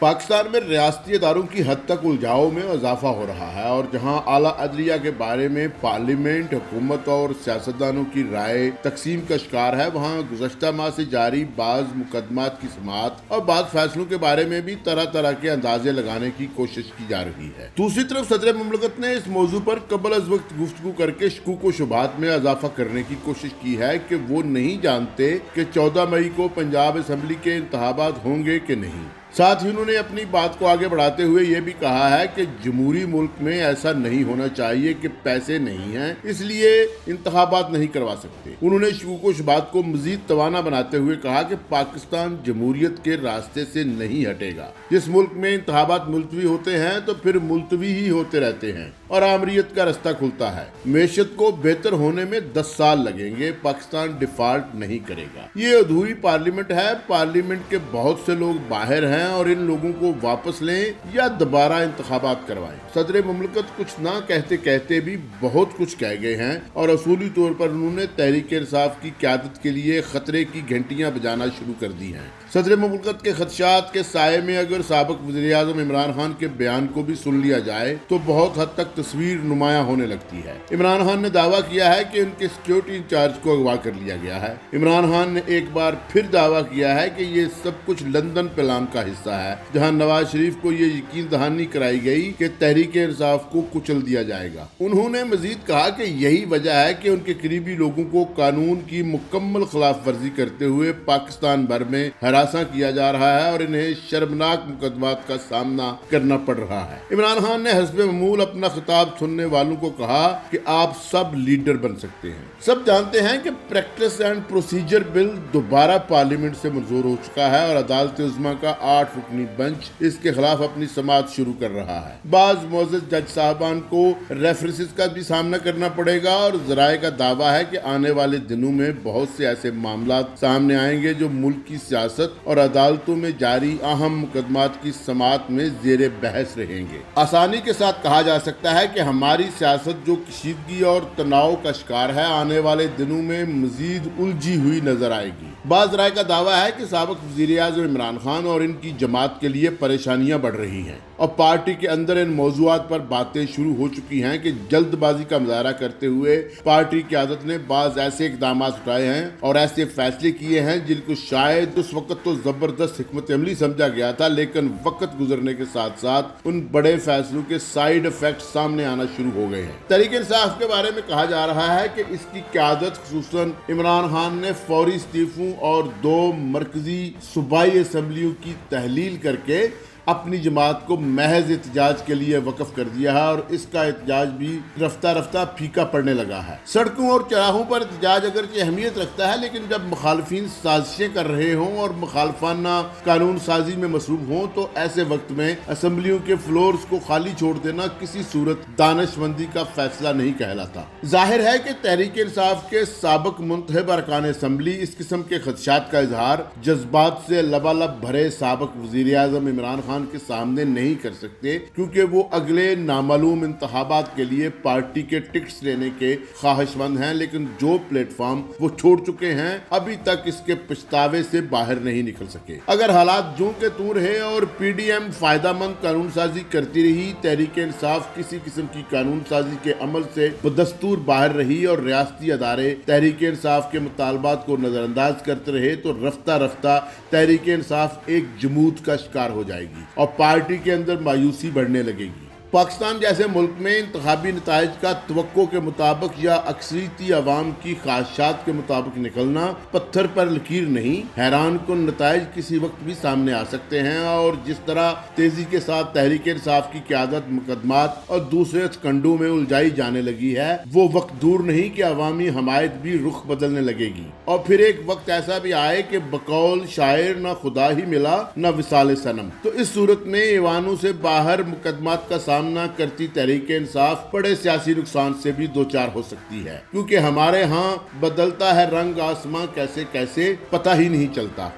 पाकिस्तान में रियासती इदारों की हद तक उलझाव में इजाफा हो रहा है और जहां आला अदलिया के बारे में पार्लियामेंट, हुकूमत और सियासतदानों की राय तकसीम का शिकार है, वहां गुज़श्ता माह से जारी बाज मुकदमात की समाअत और बाज फैसलों के बारे में भी तरह तरह के अंदाजे लगाने की कोशिश की जा रही है। दूसरी तरफ सदर मुमलकत ने इस मौजू पर कबल अज वक्त गुफ्तगू करके शकूक व शुबहात में इजाफा करने की कोशिश की है कि वो नहीं जानते कि 14 मई को पंजाब असेंबली के इंतखाबात होंगे कि नहीं। साथ ही उन्होंने अपनी बात को आगे बढ़ाते हुए ये भी कहा है कि जमहूरी मुल्क में ऐसा नहीं होना चाहिए कि पैसे नहीं हैं इसलिए इंतखाबात नहीं करवा सकते। उन्होंने शकूक व शुबहात को मजीद तवाना बनाते हुए कहा कि पाकिस्तान जमहूरियत के रास्ते से नहीं हटेगा। जिस मुल्क में इंतखाबात मुलतवी होते हैं तो फिर मुलतवी ही होते रहते हैं और आमरीत का रास्ता खुलता है। मैशत को बेहतर होने में 10 साल लगेंगे, पाकिस्तान डिफॉल्ट नहीं करेगा। ये अधूरी पार्लियामेंट है, पार्लियामेंट के बहुत से लोग बाहर हैं और इन लोगों को वापस लें या दोबारा इंतखाबात करवाएं। सदर मुमलकत कुछ ना कहते कहते भी बहुत कुछ कह गए हैं और असूली तौर पर उन्होंने तहरीक इंसाफ की क़यादत के लिए खतरे की घंटियां बजाना शुरू कर दी हैं। सदर मुमलकत के खदशात के साये में अगर साबिक वज़ीर-ए-आज़म इमरान खान के बयान को भी सुन लिया जाए तो बहुत हद तक तस्वीर नुमाया होने लगती है। इमरान खान ने दावा किया है कि उनके सिक्योरिटी इंचार्ज को अगवा कर लिया गया है। इमरान खान ने एक बार फिर दावा किया है कि ये सब कुछ लंदन प्लान का हिस्सा है, जहां नवाज शरीफ को ये यकीन दहानी कराई गई कि तहरीक इंसाफ को कुचल दिया जाएगा। उन्होंने मजीद कहा कि यही वजह है कि उनके करीबी लोगों को कानून की मुकम्मल खिलाफ वर्जी करते हुए पाकिस्तान भर में हरासा किया जा रहा है और इन्हें शर्मनाक मुकदमात का सामना करना पड़ रहा है। इमरान खान ने हस्बे मामूल अपना खिताब सुनने वालों को कहा कि आप सब लीडर बन सकते हैं। सब जानते हैं कि प्रैक्टिस एंड प्रोसीजर बिल दोबारा पार्लियामेंट से मंजूर हो चुका है और अदालत उज़्मा का 8 रुकनी बेंच इसके खिलाफ अपनी समाअत शुरू कर रहा है। बाज मोअज़्ज़ज़ जज साहबान को रेफरेंसेस का भी सामना करना पड़ेगा और ज़राए का दावा है कि आने वाले दिनों में बहुत से ऐसे मामला सामने आएंगे जो मुल्क की सियासत और अदालतों में जारी अहम मुकदमात की समाअत में ज़ेरे बहस रहेंगे। आसानी के साथ कहा जा सकता है कि हमारी सियासत जो कशीदगी और तनाव का शिकार है, आने वाले दिनों में मजीद उलझी हुई नजर आएगी। बाज़ राय का दावा है कि साबिक वज़ीर-ए-आज़म इमरान खान और इनकी जमात के लिए परेशानियां बढ़ रही हैं और पार्टी के अंदर इन मौज़ूआत पर बातें शुरू हो चुकी हैं कि जल्दबाजी का मुजाहरा करते हुए पार्टी की आदत ने बाज़ ऐसे इकदाम उठाए हैं और ऐसे फैसले किए हैं जिनको शायद उस वक्त तो जबरदस्त हिकमत अमली समझा गया था, लेकिन वक्त गुजरने के साथ साथ उन बड़े फैसलों के साइड इफेक्ट सामने आना शुरू हो गए हैं। तहरीक इंसाफ के बारे में कहा जा रहा है कि इसकी क़यादत खुसूसन इमरान खान ने फौरी इस्तीफों और 2 मरकजी सूबाई असेंबलियों की तहलील करके अपनी जमात को महज एहतजाज के लिए वक्फ कर दिया है और इसका एहतजाज भी रफ्ता रफ्ता फीका पड़ने लगा है। सड़कों और चौराहों पर एहतजाज अगरचे अहमियत रखता है, लेकिन जब मुखालफिन साजिशें कर रहे हों और मुखालफाना कानून साजी में मसरूफ हों तो ऐसे वक्त में असेंबलियों के फ्लोर्स को खाली छोड़ देना किसी सूरत दानिशमंदी का फैसला नहीं कहलाता। जाहिर है कि तहरीक इंसाफ के साबिक मुंतखब अरकान असेंबली इस किस्म के खदशात का इजहार जज्बात से लबालब भरे साबिक वज़ीर-ए-आज़म इमरान खान के सामने नहीं कर सकते, क्योंकि वो अगले नामालूम इंतखाबात के लिए पार्टी के टिकट्स लेने के ख्वाहिशमंद हैं, लेकिन जो प्लेटफॉर्म वो छोड़ चुके हैं अभी तक इसके पछतावे से बाहर नहीं निकल सके। अगर हालात जूं के तूं रहे और पीडीएम फायदामंद कानून साजी करती रही, तहरीक इंसाफ किसी किस्म की कानून साजी के अमल से बदस्तूर बाहर रही और रियासती अदारे तहरीक इंसाफ के मुतालबात को नजरअंदाज करते रहे तो रफ्ता रफ्ता तहरीक इंसाफ एक जमूत का शिकार हो जाएगी और पार्टी के अंदर मायूसी बढ़ने लगेगी। पाकिस्तान जैसे मुल्क में इंतखाबी नताइज का तवक्को के मुताबिक या अक्सरियती अवाम की ख्वाहिशात के मुताबिक निकलना पत्थर पर लकीर नहीं। हैरान कुन नताइज किसी वक्त भी सामने आ सकते हैं और जिस तरह तेजी के साथ तहरीक इंसाफ की क़यादत मुकदमात और दूसरे कंडों में उलझाई जाने लगी है, वो वक्त दूर नहीं कि अवामी हमायत भी रुख बदलने लगेगी और फिर एक वक्त ऐसा भी आए कि बकौल शायर न खुदा ही मिला न विसाल सनम। तो इस सूरत में ईवानों से बाहर मुकदमात का सामना करती तहरीक इंसाफ बड़े सियासी नुकसान से भी दो चार हो सकती है, क्योंकि हमारे यहाँ बदलता है रंग आसमां कैसे कैसे पता ही नहीं चलता।